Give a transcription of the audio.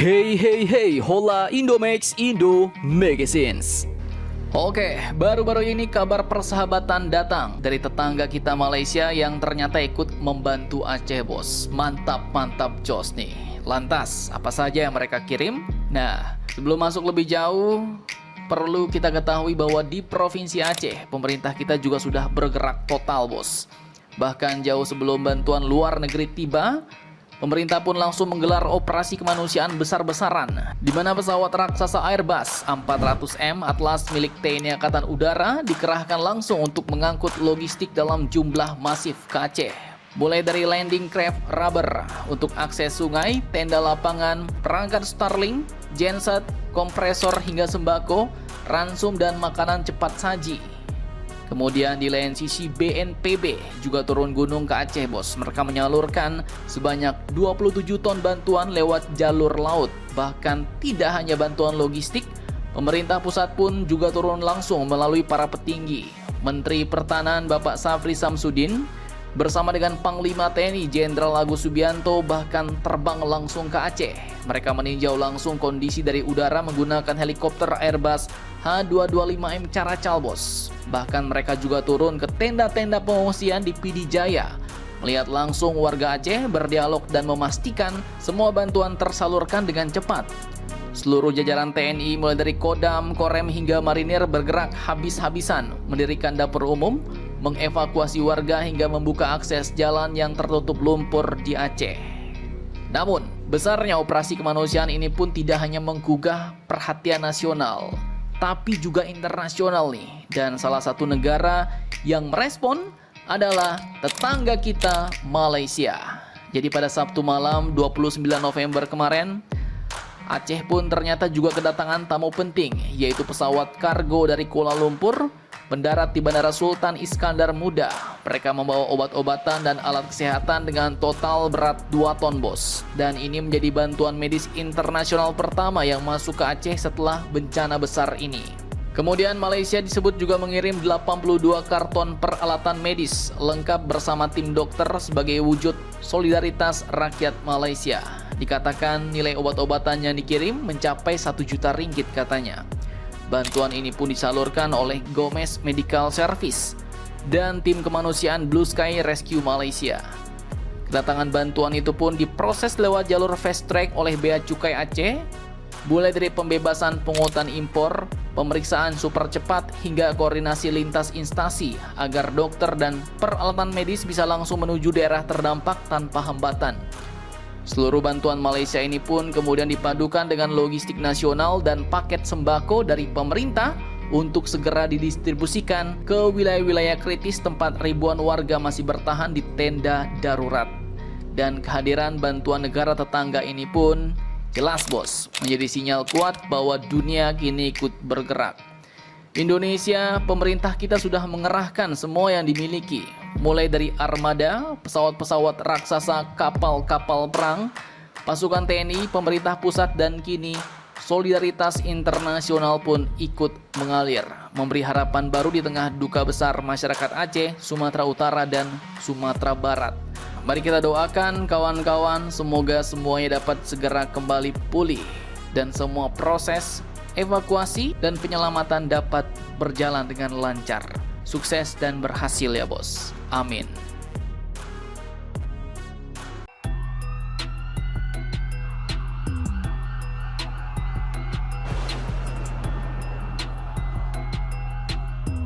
Hey hey hey, hola Indomax Indo Magazines. Oke, baru-baru ini kabar persahabatan datang dari tetangga kita Malaysia yang ternyata ikut membantu Aceh, bos. Mantap jos nih. Lantas, apa saja yang mereka kirim? Nah, sebelum masuk lebih jauh, perlu kita ketahui bahwa di Provinsi Aceh, pemerintah kita juga sudah bergerak total, bos. Bahkan jauh sebelum bantuan luar negeri tiba, pemerintah pun langsung menggelar operasi kemanusiaan besar-besaran, di mana pesawat raksasa Airbus A400M Atlas milik TNI Angkatan Udara dikerahkan langsung untuk mengangkut logistik dalam jumlah masif ke Aceh. Mulai dari landing craft rubber untuk akses sungai, tenda lapangan, perangkat Starlink, genset, kompresor hingga sembako, ransum dan makanan cepat saji. Kemudian di lain sisi BNPB juga turun gunung ke Aceh, bos. Mereka menyalurkan sebanyak 27 ton bantuan lewat jalur laut. Bahkan tidak hanya bantuan logistik, pemerintah pusat pun juga turun langsung melalui para petinggi. Menteri Pertahanan Bapak Safri Samsudin bersama dengan Panglima TNI Jenderal Agus Subianto bahkan terbang langsung ke Aceh. Mereka meninjau langsung kondisi dari udara menggunakan helikopter Airbus H225M Caracal, bos. Bahkan mereka juga turun ke tenda-tenda pengungsian di PD Jaya, melihat langsung warga Aceh, berdialog dan memastikan semua bantuan tersalurkan dengan cepat. Seluruh jajaran TNI mulai dari Kodam, Korem hingga Marinir bergerak habis-habisan, mendirikan dapur umum, mengevakuasi warga hingga membuka akses jalan yang tertutup lumpur di Aceh. Namun, besarnya operasi kemanusiaan ini pun tidak hanya menggugah perhatian nasional, tapi juga internasional nih. Dan salah satu negara yang merespon adalah tetangga kita Malaysia. Jadi pada Sabtu malam 29 November kemarin, Aceh pun ternyata juga kedatangan tamu penting, yaitu pesawat kargo dari Kuala Lumpur mendarat di Bandara Sultan Iskandar Muda. Mereka membawa obat-obatan dan alat kesehatan dengan total berat 2 ton, bos. Dan ini menjadi bantuan medis internasional pertama yang masuk ke Aceh setelah bencana besar ini. Kemudian Malaysia disebut juga mengirim 82 karton peralatan medis lengkap bersama tim dokter sebagai wujud solidaritas rakyat Malaysia. Dikatakan nilai obat-obatan yang dikirim mencapai 1 juta ringgit katanya. Bantuan ini pun disalurkan oleh Gomez Medical Service dan tim kemanusiaan Blue Sky Rescue Malaysia. Kedatangan bantuan itu pun diproses lewat jalur fast track oleh Bea Cukai Aceh, mulai dari pembebasan pungutan impor, pemeriksaan super cepat hingga koordinasi lintas instansi agar dokter dan peralatan medis bisa langsung menuju daerah terdampak tanpa hambatan. Seluruh bantuan Malaysia ini pun kemudian dipadukan dengan logistik nasional dan paket sembako dari pemerintah untuk segera didistribusikan ke wilayah-wilayah kritis tempat ribuan warga masih bertahan di tenda darurat. Dan kehadiran bantuan negara tetangga ini pun jelas, bos, menjadi sinyal kuat bahwa dunia kini ikut bergerak. Indonesia, pemerintah kita sudah mengerahkan semua yang dimiliki, mulai dari armada, pesawat-pesawat raksasa, kapal-kapal perang, pasukan TNI, pemerintah pusat, dan kini solidaritas internasional pun ikut mengalir, memberi harapan baru di tengah duka besar masyarakat Aceh, Sumatera Utara, dan Sumatera Barat. Mari kita doakan kawan-kawan, semoga semuanya dapat segera kembali pulih dan semua proses evakuasi dan penyelamatan dapat berjalan dengan lancar, sukses dan berhasil ya, bos. Amin.